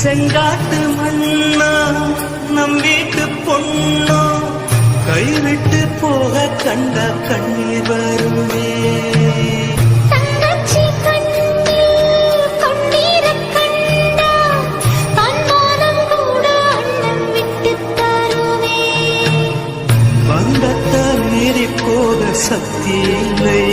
செங்காட்டு மண்ணா நம் வீட்டு பொண்ணோ கைவிட்டு போக கண்ட கண்ணீர் வருமே. பந்தத்தை மீறி போக சக்தி இல்லை.